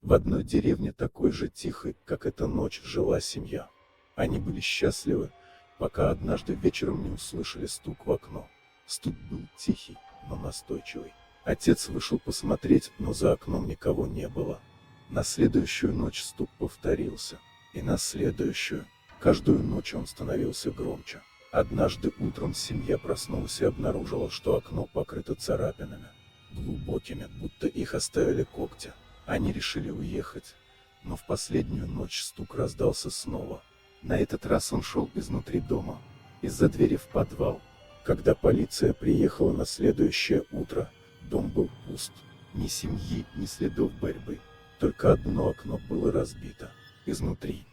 В одной деревне такой же тихой, как эта ночь, жила семья. Они были счастливы, пока однажды вечером не услышали стук в окно. Стук был тихий, но настойчивый. Отец вышел посмотреть, но за окном никого не было. На следующую ночь стук повторился. И на следующую. Каждую ночь он становился громче. Однажды утром семья проснулась и обнаружила, что окно покрыто царапинами. Глубокими, будто их оставили когти. Они решили уехать. Но в последнюю ночь стук раздался снова. На этот раз он шел изнутри дома, из-за двери в подвал. Когда полиция приехала на следующее утро, дом был пуст. Ни семьи, ни следов борьбы. Только одно окно было разбито. Изнутри.